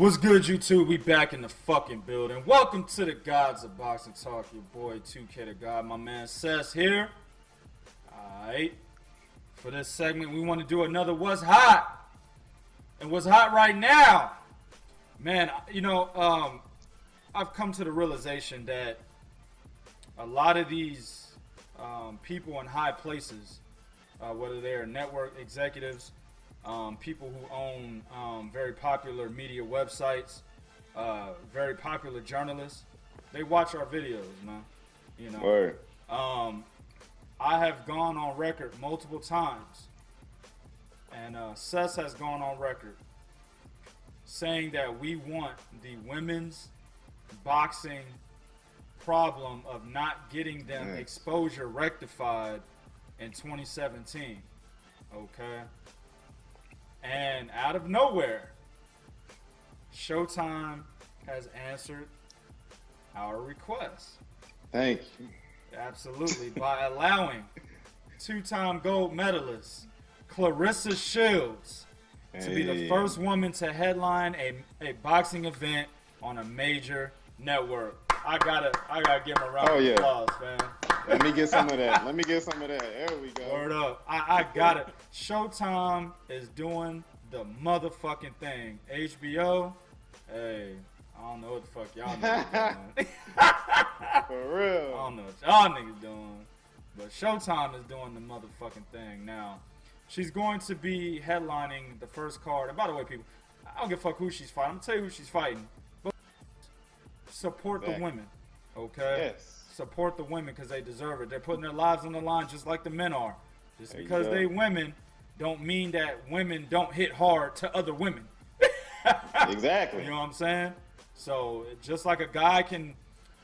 What's good, YouTube? We back in the fucking building. Welcome to the Gods of Boxing Talk. Your boy 2K the God, my man Sess here. Alright. For this segment, we want to do another What's Hot. And what's hot right now, man, I've come to the realization that a lot of these people in high places, whether they're network executives, people who own very popular media websites, very popular journalists, they watch our videos, man. You know, Word. I have gone on record multiple times, and Sess has gone on record saying that we want the women's boxing problem of not getting them exposure rectified in 2017. Okay. And out of nowhere, Showtime has answered our request. Thank you. Absolutely. By allowing two-time gold medalist Claressa Shields to be the first woman to headline a boxing event on a major network. I gotta give him a round of applause, man. Let me get some of that. There we go. Word up. I got it. Showtime is doing the motherfucking thing. HBO, hey, I don't know what the fuck y'all niggas doing. For real. I don't know what y'all niggas doing. But Showtime is doing the motherfucking thing now. She's going to be headlining the first card. And by the way, people, I don't give a fuck who she's fighting. I'm gonna tell you who she's fighting. But support the women, okay? Yes. Support the women because they deserve it. They're putting their lives on the line just like the men are. Just because they women don't mean that women don't hit hard to other women. Exactly. You know what I'm saying? So just like a guy can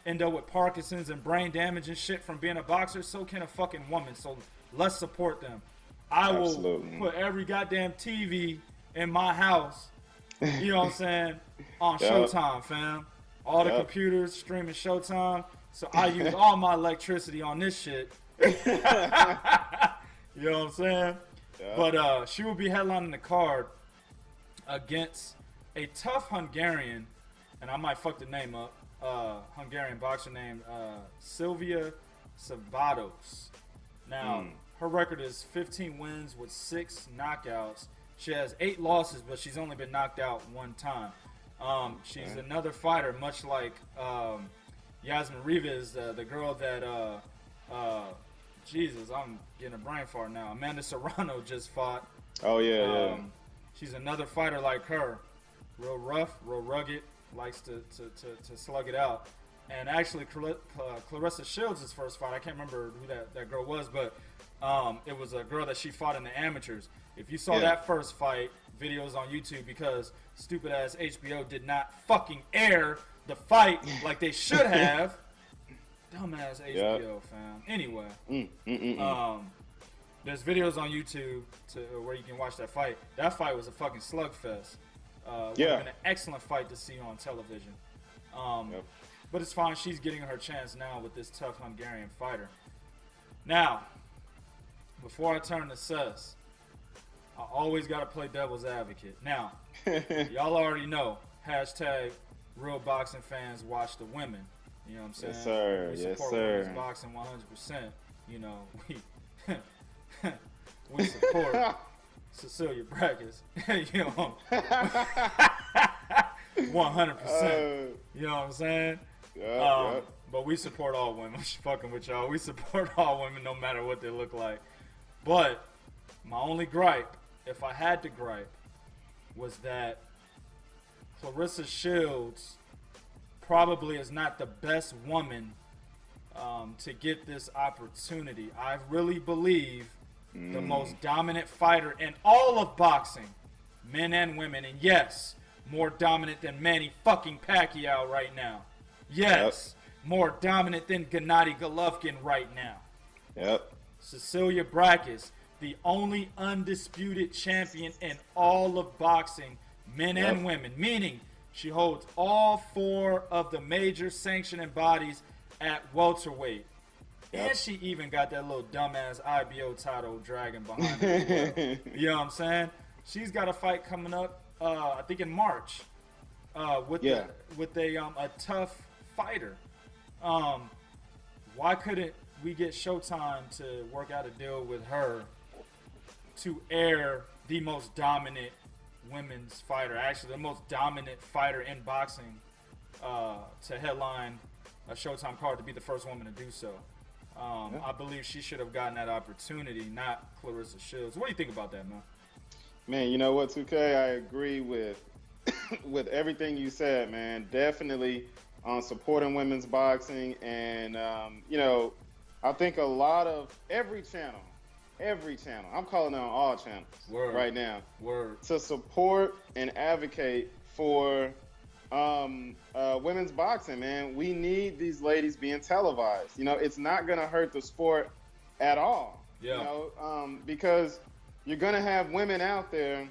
end up with Parkinson's and brain damage and shit from being a boxer, so can a fucking woman. So let's support them. I will put every goddamn TV in my house, you know what I'm saying, on Showtime, fam. All the computers streaming Showtime. So I use all my electricity on this shit. You know what I'm saying? Yeah. But she will be headlining the card against a tough Hungarian, and I might fuck the name up, Hungarian boxer named Silvia Szabados. Now, her record is 15 wins with 6 knockouts. She has 8 losses, but she's only been knocked out 1 time. She's another fighter, much like Yasmin Rivas, the girl that, Jesus, I'm getting a brain fart now. Amanda Serrano just fought. Oh, yeah. She's another fighter like her. Real rough, real rugged, likes to slug it out. And actually, Claressa Shields' first fight, I can't remember who that girl was, but it was a girl that she fought in the amateurs. If you saw that first fight, videos on YouTube, because stupid-ass HBO did not fucking air the fight like they should have. Dumbass HBO, fam. Anyway, there's videos on YouTube where you can watch that fight. That fight was a fucking slugfest. Would have been an excellent fight to see on television. But it's fine. She's getting her chance now with this tough Hungarian fighter. Now, before I turn to Sess, I always got to play devil's advocate. Now, y'all already know, hashtag real boxing fans watch the women. You know what I'm saying? Yes, sir. We support women's boxing 100%. You know, we support Cecilia Brackets. You know, 100%. You know what I'm saying? But we support all women. I'm fucking with y'all. We support all women no matter what they look like. But my only gripe, if I had to gripe, was that Claressa Shields probably is not the best woman to get this opportunity. I really believe the most dominant fighter in all of boxing, men and women, and yes, more dominant than Manny fucking Pacquiao right now. Yes, more dominant than Gennady Golovkin right now. Cecilia Brackets, the only undisputed champion in all of boxing, men and women, meaning she holds all 4 of the major sanctioning bodies at welterweight. And she even got that little dumbass IBO title dragging behind her as well. You know what I'm saying? She's got a fight coming up, I think in March, with a tough fighter. Why couldn't we get Showtime to work out a deal with her to air the most dominant women's fighter, actually the most dominant fighter in boxing, to headline a Showtime card, to be the first woman to do so? I believe she should have gotten that opportunity, not Claressa Shields. What do you think about that, man? Man, you know what, 2K? I agree with with everything you said, man. Definitely on supporting women's boxing, and you know, I think a lot of every channel, I'm calling on all channels right now to support and advocate for women's boxing, man. We need these ladies being televised. You know, it's not gonna hurt the sport at all. Yeah. You know, because you're gonna have women out there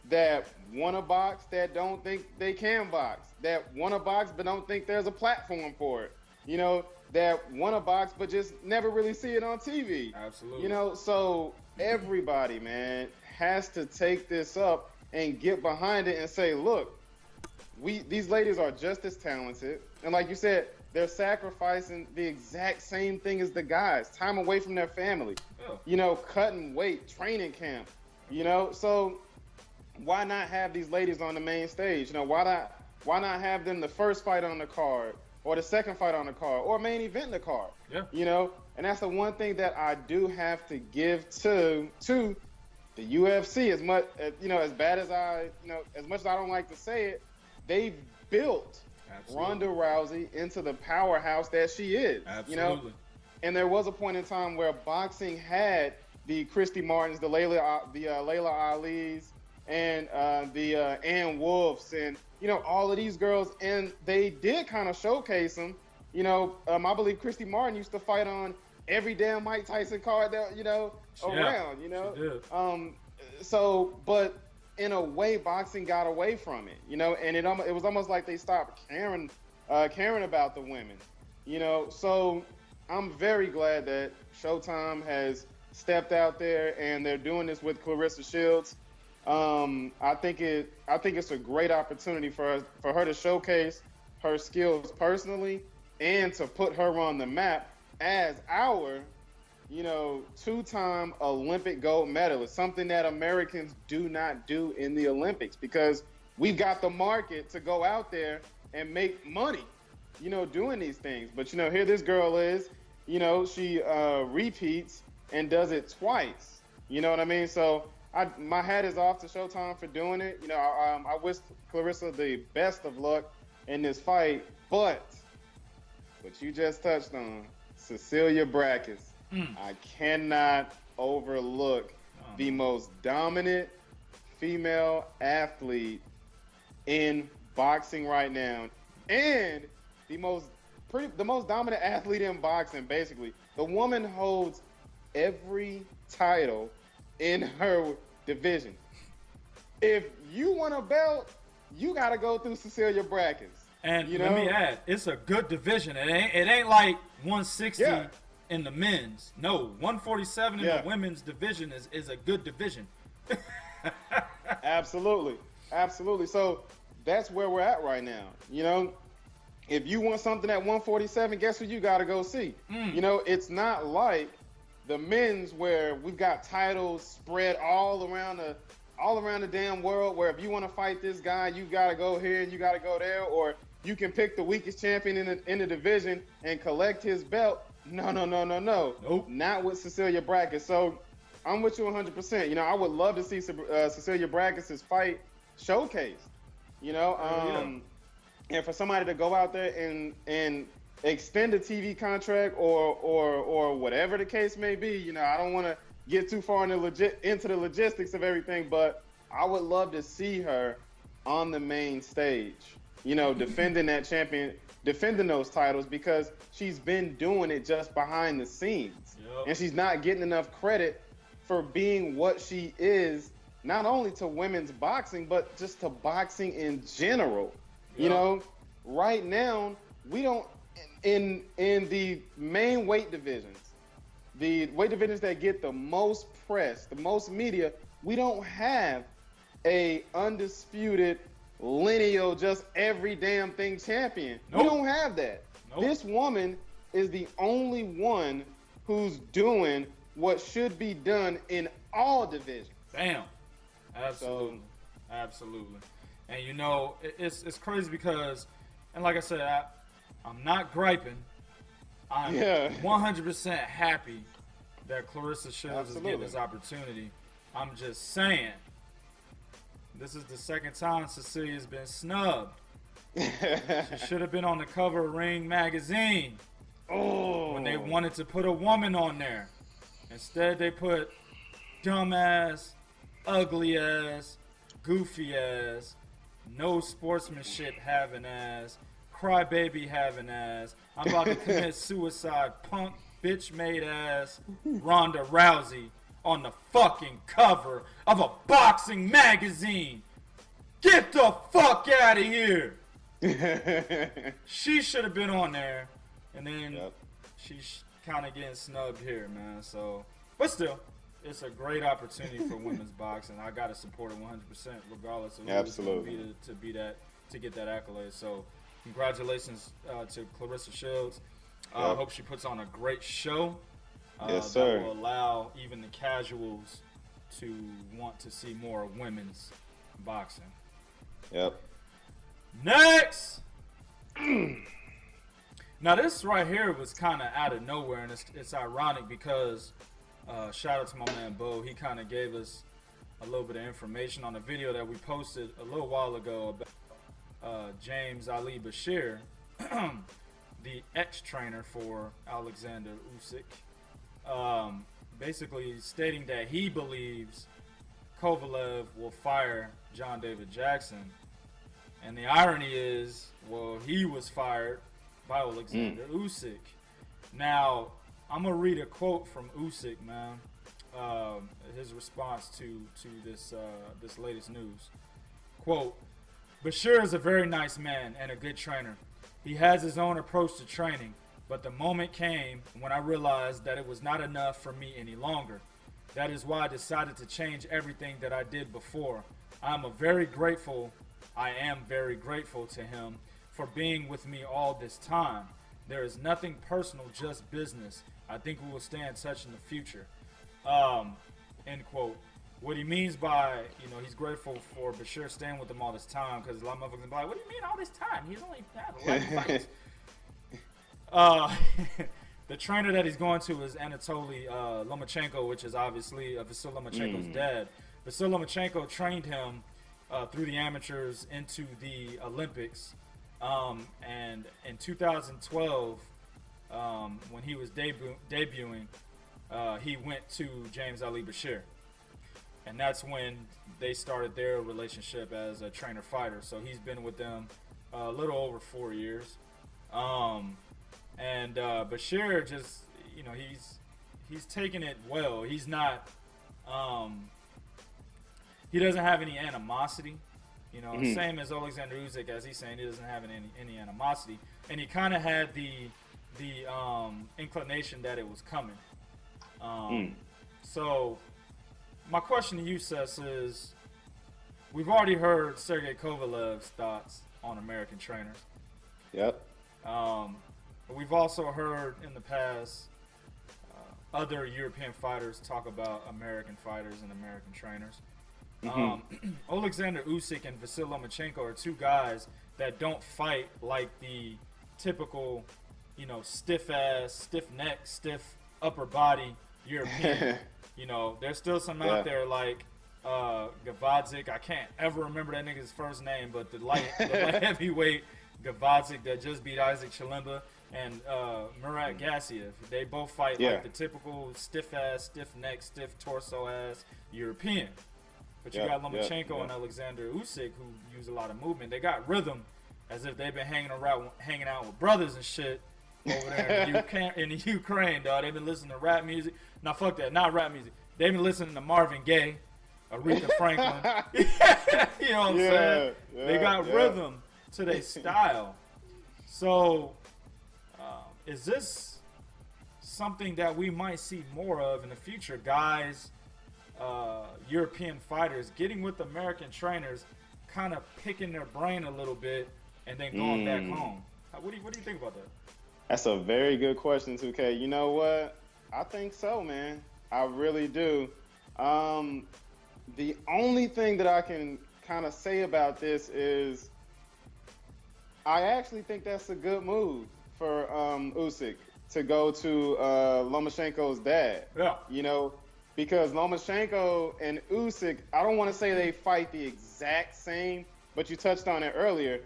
that want to box, that don't think they can box, that want to box but don't think there's a platform for it. You know, that want to box but just never really see it on TV. Absolutely. You know, so everybody, man, has to take this up and get behind it and say, look, these ladies are just as talented, and like you said, they're sacrificing the exact same thing as the guys: time away from their family, you know, cutting weight, training camp, you know. So why not have these ladies on the main stage? You know, why not have them the first fight on the card, or the second fight on the card, or main event in the card? Yeah. You know, and that's the one thing that I do have to give to the UFC. As much, you know, as bad as as much as I don't like to say it, they built Ronda Rousey into the powerhouse that she is. Absolutely. You know, and there was a point in time where boxing had the Christy Martins, the Layla Ali's, and the Ann Wolfs, and you know, all of these girls, and they did kind of showcase them. You know, I believe Christy Martin used to fight on every damn Mike Tyson card that, you know, around. You know, so but in a way, boxing got away from it, you know, and it was almost like they stopped caring about the women, you know. So I'm very glad that Showtime has stepped out there and they're doing this with Claressa Shields. I think it's a great opportunity for her to showcase her skills personally and to put her on the map as our, you know, two-time Olympic gold medalist, something that Americans do not do in the Olympics, because we've got the market to go out there and make money, you know, doing these things. But, you know, here this girl is, you know, she repeats and does it twice. You know what I mean? So my hat is off to Showtime for doing it. You know, I wish Claressa the best of luck in this fight. But what you just touched on, Cecilia Brækhus, I cannot overlook the most dominant female athlete in boxing right now, and the most dominant athlete in boxing. Basically, the woman holds every title in her division. If you want a belt, you got to go through Cecilia Brækhus. And let me add, it's a good division. It ain't like 160 in the men's. No, 147 in the women's division is a good division. Absolutely. So that's where we're at right now. You know, if you want something at 147, guess who you got to go see? You know, it's not like the men's where we've got titles spread all around the damn world, where if you want to fight this guy, you got to go here and you got to go there, or you can pick the weakest champion in the division and collect his belt. No. Nope. Not with Cecilia Brækhus. So I'm with you 100%. You know, I would love to see Cecilia Brækhus' fight showcased. You know, and for somebody to go out there and extend a TV contract or whatever the case may be. You know, I don't want to get too far into the logistics of everything, but I would love to see her on the main stage. You know, defending those titles, because she's been doing it just behind the scenes. And she's not getting enough credit for being what she is, not only to women's boxing, but just to boxing in general. You know, right now, we don't, in the main weight divisions, the weight divisions that get the most press, the most media, we don't have a undisputed lineal, just every damn thing champion. Nope. We don't have that. Nope. This woman is the only one who's doing what should be done in all divisions. Damn. Absolutely. Absolutely. And you know, it's crazy because, and like I said, I'm not griping. I'm 100% happy that Claressa Shields is getting this opportunity. I'm just saying, this is the second time Cecilia's been snubbed. She should have been on the cover of Ring magazine when they wanted to put a woman on there. Instead, they put dumbass, ugly ass, goofy ass, no sportsmanship having ass, crybaby having ass, I'm about to commit suicide, punk, bitch made ass Ronda Rousey on the fucking cover of a boxing magazine. Get the fuck out of here. She should have been on there, and then she's kind of getting snubbed here, man. So, but still, it's a great opportunity for women's boxing. I gotta support it 100%, regardless of who it's going to be to get that accolade. So, congratulations to Claressa Shields. I hope she puts on a great show. Yes, sir. That will allow even the casuals to want to see more women's boxing. Yep. Next. Now this right here was kind of out of nowhere, and it's ironic because shout out to my man Bo. He kind of gave us a little bit of information on a video that we posted a little while ago about James Ali Bashir, the ex-trainer for Alexander Usyk, basically stating that he believes Kovalev will fire John David Jackson. And the irony is, well, he was fired by Alexander Usyk. Now, I'm going to read a quote from Usyk, man. His response to this latest news. Quote, Bashir is a very nice man and a good trainer. He has his own approach to training, but the moment came when I realized that it was not enough for me any longer. That is why I decided to change everything that I did before. I am very grateful to him for being with me all this time. There is nothing personal, just business. I think we will stay in touch in the future. End quote. What he means by, he's grateful for Bashir staying with him all this time, because a lot of motherfuckers be like, what do you mean all this time? He's only had 11 fights. The trainer that he's going to is Anatoly Lomachenko, which is obviously Vasyl Lomachenko's dad. Vasyl Lomachenko trained him through the amateurs into the Olympics. And in 2012, when he was debuting, he went to James Ali Bashir. And that's when they started their relationship as a trainer-fighter. So he's been with them a little over 4 years. And Bashir just, he's taking it well. He's not, he doesn't have any animosity. Same as Alexander Usyk, as he's saying, he doesn't have any animosity. And he kind of had the inclination that it was coming. So my question to you, Sess, is we've already heard Sergey Kovalev's thoughts on American trainers. Yep. But we've also heard in the past other European fighters talk about American fighters and American trainers. Alexander Usyk and Vasyl Lomachenko are two guys that don't fight like the typical, stiff-ass, stiff-neck, stiff upper body European. There's still some out there like Gavadzik. I can't ever remember that nigga's first name, but the light heavyweight Gavadzik that just beat Isaac Chilemba, and Murat Gassiev. They both fight like the typical stiff-ass, stiff-neck, stiff torso-ass European. But you got Lomachenko and Alexander Usyk, who use a lot of movement. They got rhythm, as if they've been hanging out with brothers and shit over there in the Ukraine, dog. They've been listening to rap music. Now, fuck that, not rap music. They've been listening to Marvin Gaye, Aretha Franklin. You know what I'm saying? They got rhythm to their style. So, is this something that we might see more of in the future? Guys, European fighters getting with American trainers, kind of picking their brain a little bit and then going back home? What do you think about that? That's a very good question, 2K. You know what? I think so, man. I really do. The only thing that I can kind of say about this is I actually think that's a good move for Usyk to go to Lomachenko's dad. Yeah. You know, because Lomachenko and Usyk, I don't want to say they fight the exact same, but you touched on it earlier.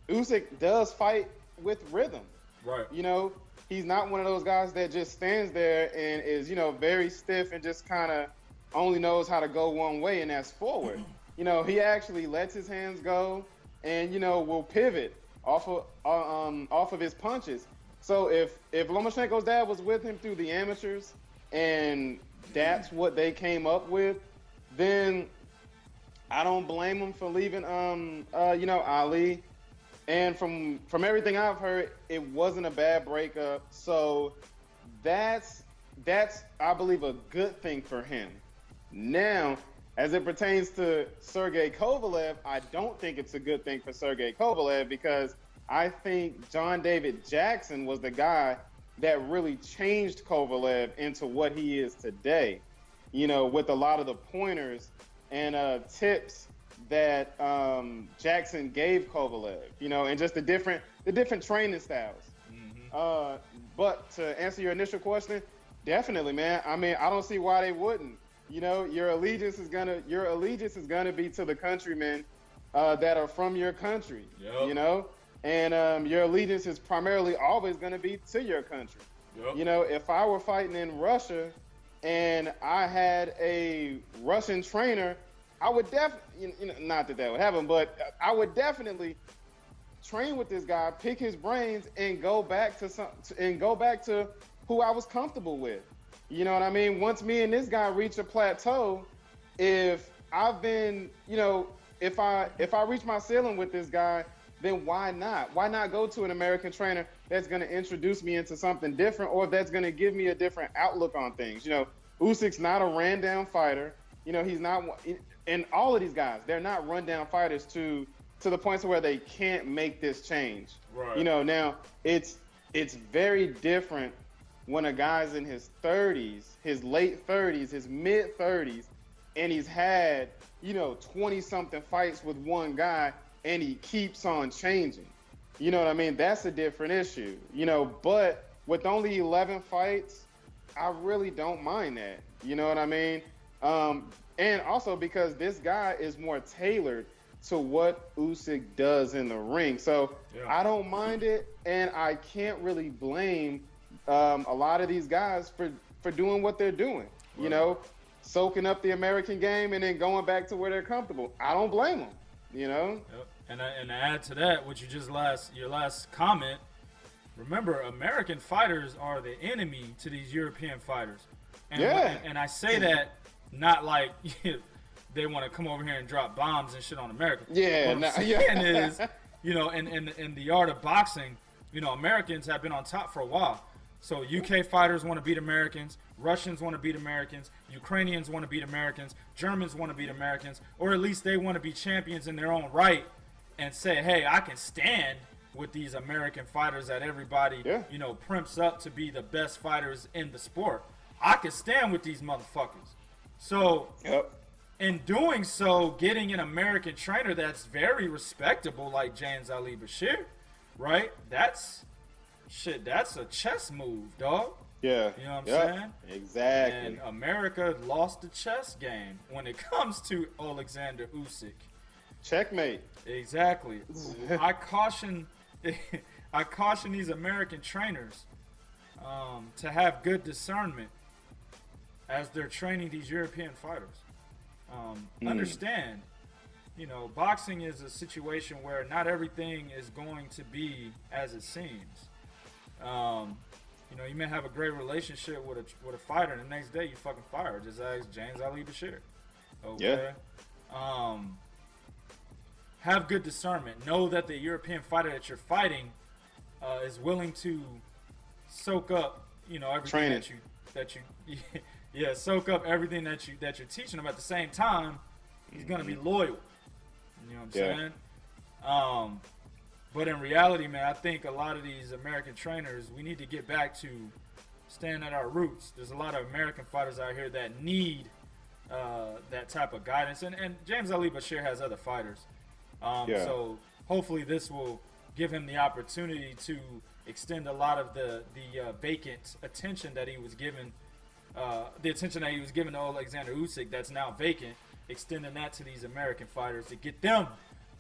Usyk does fight with rhythm. Right. You know, he's not one of those guys that just stands there and is, you know, very stiff and just kind of only knows how to go one way, and that's forward. You know, he actually lets his hands go and, you know, will pivot off of his punches. So if Lomachenko's dad was with him through the amateurs and that's what they came up with, then I don't blame him for leaving you know, Ali. And from everything I've heard, it wasn't a bad breakup. So that's I believe a good thing for him. Now, as it pertains to Sergey Kovalev, I don't think it's a good thing for Sergey Kovalev because I think John David Jackson was the guy that really changed Kovalev into what he is today. You know, with a lot of the pointers and tips that Jackson gave Kovalev, you know, and just the different training styles. But to answer your initial question, definitely, man. I mean, I don't see why they wouldn't. You know, your allegiance is gonna be to the countrymen that are from your country. Yep. You know, and your allegiance is primarily always gonna be to your country. Yep. You know, if I were fighting in Russia and I had a Russian trainer, I would definitely, you know, not that would happen, but I would definitely train with this guy, pick his brains, and go back to who I was comfortable with. You know what I mean? Once me and this guy reach a plateau, if I've been, you know, if I reach my ceiling with this guy, then why not? Why not go to an American trainer that's going to introduce me into something different, or that's going to give me a different outlook on things? You know, Usyk's not a ran down fighter. You know, he's not. And all of these guys, they're not rundown fighters to the point to where they can't make this change. Right. You know, now it's very different when a guy's in his 30s, his late 30s, his mid 30s, and he's had, you know, 20-something fights with one guy, and he keeps on changing. You know what I mean? That's a different issue. You know, but with only 11 fights, I really don't mind that. You know what I mean? And also because this guy is more tailored to what Usyk does in the ring. So yeah. I don't mind it, and I can't really blame a lot of these guys for doing what they're doing. Right. You know, soaking up the American game and then going back to where they're comfortable. I don't blame them, you know? Yep. And to add to that, what you just your last comment, remember, American fighters are the enemy to these European fighters. And yeah. And I say that not like they want to come over here and drop bombs and shit on America. Yeah. What I'm saying is, you know, in the art of boxing, you know, Americans have been on top for a while. So UK fighters want to beat Americans, Russians want to beat Americans, Ukrainians want to beat Americans, Germans want to beat Americans, or at least they want to be champions in their own right and say, hey, I can stand with these American fighters that everybody, you know, primps up to be the best fighters in the sport. I can stand with these motherfuckers. So, in doing so, getting an American trainer that's very respectable like James Ali Bashir, right? That's a chess move, dog. Yeah. You know what I'm saying? Exactly. And America lost the chess game when it comes to Alexander Usyk. Checkmate. Exactly. I caution these American trainers to have good discernment as they're training these European fighters. Understand, you know, boxing is a situation where not everything is going to be as it seems. You know, you may have a great relationship with a fighter, and the next day you fucking fire. Just ask James Ali Bashir. Okay. Yeah. Have good discernment. Know that the European fighter that you're fighting is willing to soak up, you know, everything that you soak up everything that you're teaching him. At the same time, he's gonna be loyal. You know what I'm saying? But in reality, man, I think a lot of these American trainers, we need to get back to staying at our roots. There's a lot of American fighters out here that need that type of guidance. And James Ali Bashir has other fighters. So hopefully this will give him the opportunity to extend a lot of the vacant attention that he was given, the attention that he was given to Alexander Usyk that's now vacant, extending that to these American fighters to get them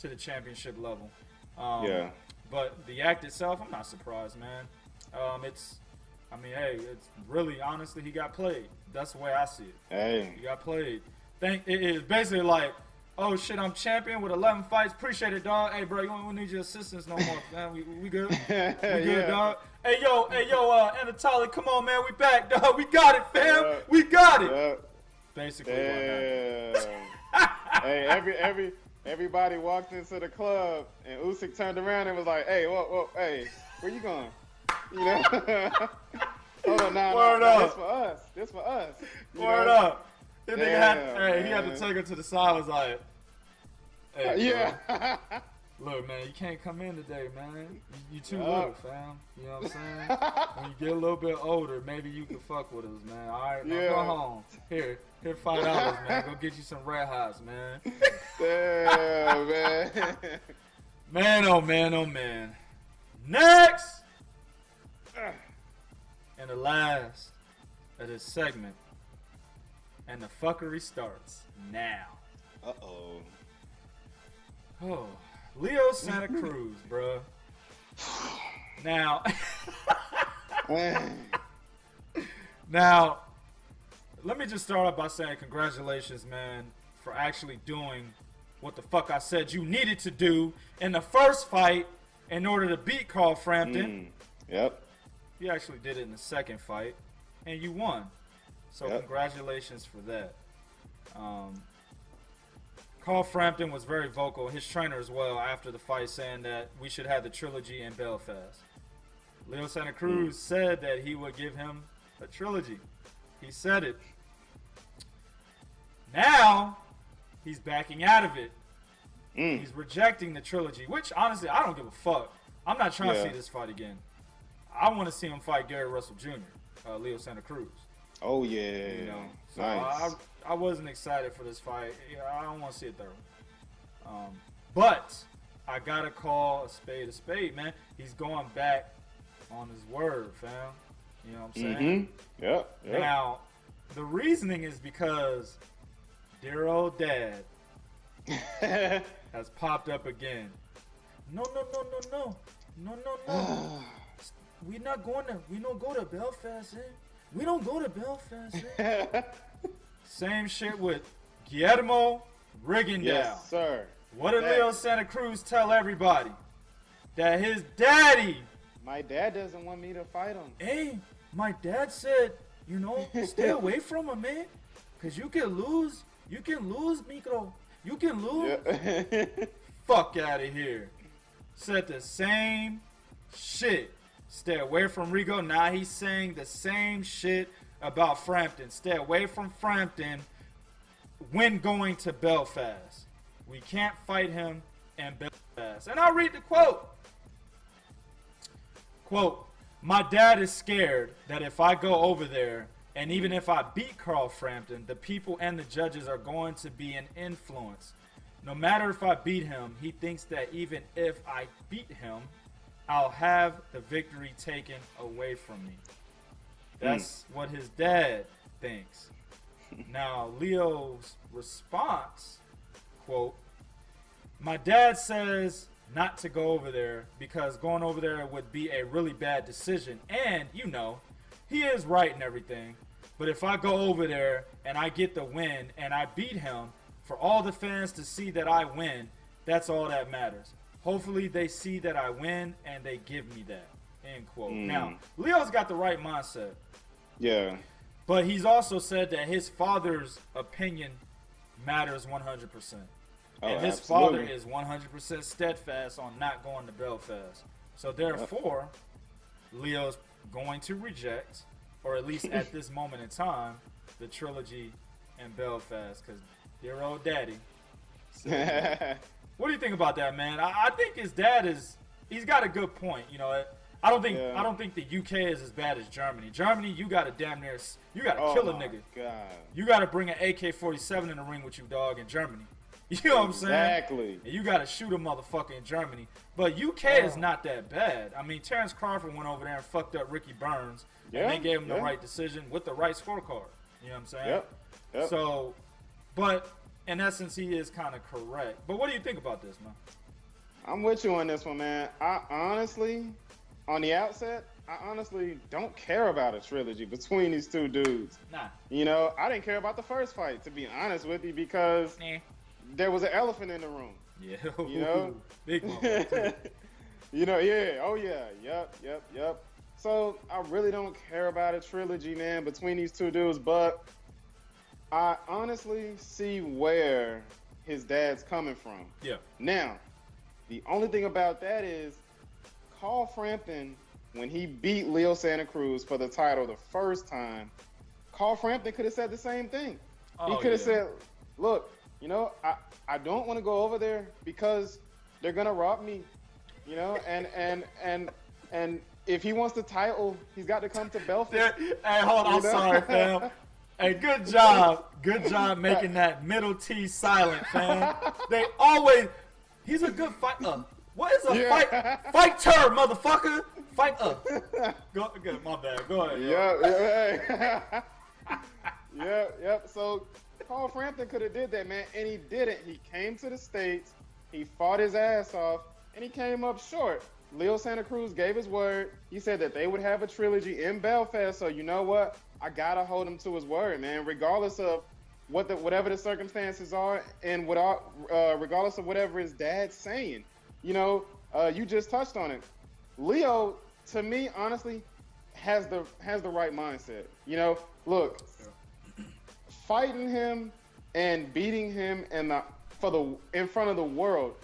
to the championship level. But the act itself, I'm not surprised, man. It's really, honestly, he got played. That's the way I see it. Hey. He got played. It is basically like, oh shit, I'm champion with 11 fights. Appreciate it, dog. Hey, bro, you don't need your assistance no more, man. We good. We good, dog. Hey, yo, Anatoly, come on, man. We back, dog. We got it, fam. We got it. Basically, hey, everybody walked into the club, and Usyk turned around and was like, "Hey, whoa, hey, where you going?" You know. Hold on, no, this for us. Word up. This nigga he had to take her to the side. Was like, hey, look, man, you can't come in today, man. You too little, fam. You know what I'm saying? When you get a little bit older, maybe you can fuck with us, man. All right, now go home. Here, $5, man. Go get you some Red Hots, man. Damn, man. Man, oh man. Next! And the last of this segment. And the fuckery starts now. Oh, Leo Santa Cruz, bruh. Now, let me just start off by saying congratulations, man, for actually doing what the fuck I said you needed to do in the first fight in order to beat Carl Frampton. Yep. You actually did it in the second fight, and you won. So congratulations for that. Carl Frampton was very vocal, his trainer as well, after the fight, saying that we should have the trilogy in Belfast. Leo Santa Cruz said that he would give him a trilogy. He said it. Now, he's backing out of it. He's rejecting the trilogy, which, honestly, I don't give a fuck. I'm not trying to see this fight again. I want to see him fight Gary Russell Jr., Leo Santa Cruz. Oh, yeah. You know, so nice. I wasn't excited for this fight. I don't want to see it thorough. But I got to call a spade, man. He's going back on his word, fam. You know what I'm saying? Yep. Now, the reasoning is because dear old dad has popped up again. No. We don't go to Belfast, We don't go to Belfast, Same shit with Guillermo Rigondeaux. Yes, sir. What did Leo Santa Cruz tell everybody? That his daddy. My dad doesn't want me to fight him. Hey, my dad said, stay away from him, man. Because you can lose. You can lose, Micro. You can lose. Yeah. Fuck out of here. Said the same shit. Stay away from Rigo. Now he's saying the same shit about Frampton. Stay away from Frampton when going to Belfast. We can't fight him in Belfast. And I'll read the quote. Quote, my dad is scared that if I go over there, and even if I beat Carl Frampton, the people and the judges are going to be an influence. No matter if I beat him, he thinks that even if I beat him, I'll have the victory taken away from me. That's what his dad thinks. Now, Leo's response, quote, my dad says not to go over there because going over there would be a really bad decision. And, he is right and everything. But if I go over there and I get the win and I beat him, for all the fans to see that I win, that's all that matters. Hopefully they see that I win and they give me that. End quote. Now, Leo's got the right mindset. Yeah. But he's also said that his father's opinion matters 100%. And his father is 100% steadfast on not going to Belfast. So therefore, Leo's going to reject, or at least at this moment in time, the trilogy in Belfast. Because dear old daddy said What do you think about that, man? I think his dad he's got a good point. You know, I don't think the UK is as bad as Germany. Germany, you got to kill a nigga. God. You got to bring an AK-47 in the ring with you, dog, in Germany. You know what I'm saying? Exactly. And you got to shoot a motherfucker in Germany. But UK is not that bad. I mean, Terrence Crawford went over there and fucked up Ricky Burns. And they gave him the right decision with the right scorecard. You know what I'm saying? Yep. So, but in essence, he is kind of correct. But what do you think about this, man? I'm with you on this one, man. I honestly, on the outset, don't care about a trilogy between these two dudes. Nah. You know, I didn't care about the first fight, to be honest with you, because there was an elephant in the room. Yeah. You know? Big one. You know, yeah. Oh, yeah. Yep. So I really don't care about a trilogy, man, between these two dudes, but I honestly see where his dad's coming from. Yeah. Now, the only thing about that is Carl Frampton, when he beat Leo Santa Cruz for the title the first time, Carl Frampton could have said the same thing. He could have said, look, you know, I don't want to go over there because they're going to rob me, you know, and if he wants the title, he's got to come to Belfast. Hey, hold on. I'm sorry, fam. Hey, good job. Good job making that middle T silent, fam. They always... He's a good fighter. What is a fight? Fighter, motherfucker. Fighter. Go, my bad. Go ahead. Yep. So Carl Frampton could have did that, man, and he didn't. He came to the States, he fought his ass off, and he came up short. Leo Santa Cruz gave his word. He said that they would have a trilogy in Belfast. So you know what? I gotta hold him to his word, man. Regardless of whatever the circumstances are, and regardless of whatever his dad's saying. You know, you just touched on it. Leo, to me, honestly, has the right mindset. You know, look, fighting him and beating him in front of the world.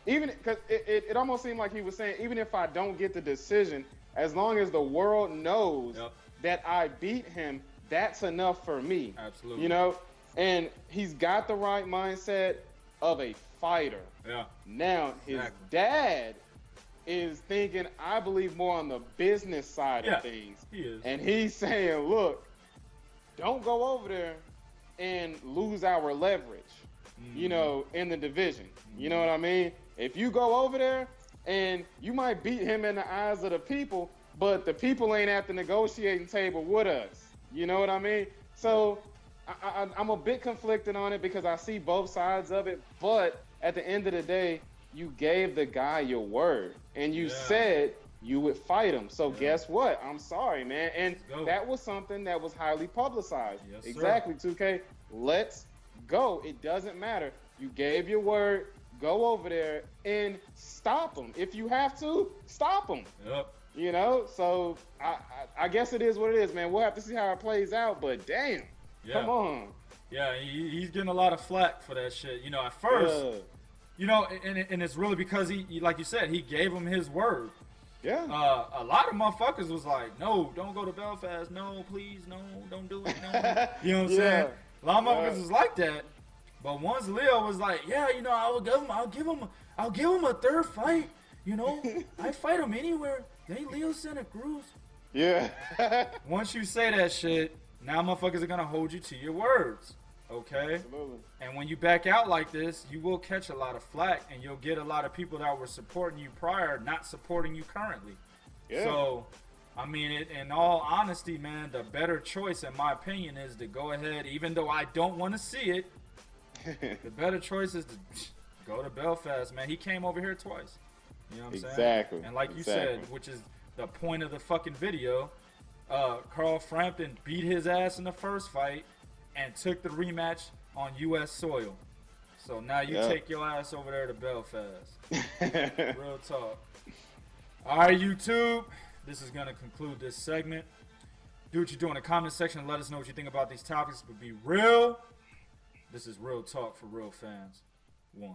Even because it almost seemed like he was saying, even if I don't get the decision, as long as the world knows that I beat him, that's enough for me. Absolutely. You know, and he's got the right mindset of a fighter. Yeah. Now his dad is thinking, I believe, more on the business side of things. He is. And he's saying, look, don't go over there and lose our leverage, you know, in the division. You know what I mean? If you go over there and you might beat him in the eyes of the people, but the people ain't at the negotiating table with us. You know what I mean? So I'm a bit conflicted on it because I see both sides of it. But at the end of the day, you gave the guy your word and you said you would fight him. So guess what? I'm sorry, man. And that was something that was highly publicized. Yes, exactly, sir. 2K. Let's go. It doesn't matter. You gave your word. Go over there and stop him. If you have to, stop him. Yep. You know, so I guess it is what it is, man. We'll have to see how it plays out, but damn, come on. Yeah, he's getting a lot of flack for that shit. You know, at first, you know, and it's really because he, like you said, he gave him his word. Yeah. A lot of motherfuckers was like, no, don't go to Belfast. No, please, no, don't do it. No. You know what I'm saying? A lot of motherfuckers was like that. But once Leo was like, yeah, you know, I'll give him a third fight. You know, I fight him anywhere. They ain't Leo Santa Cruz. Yeah. Once you say that shit, now motherfuckers are gonna hold you to your words. Okay? Absolutely. And when you back out like this, you will catch a lot of flack, and you'll get a lot of people that were supporting you prior not supporting you currently. Yeah. So, I mean, in all honesty, man, the better choice, in my opinion, is to go ahead, even though I don't want to see it, the better choice is to go to Belfast, man. He came over here twice. You know what I'm saying? Exactly. And like you said, which is the point of the fucking video, Carl Frampton beat his ass in the first fight and took the rematch on U.S. soil. So now you take your ass over there to Belfast. Real talk. All right, YouTube. This is going to conclude this segment. Do what you do in the comment section and let us know what you think about these topics. But be real. This is Real Talk for real fans. 1.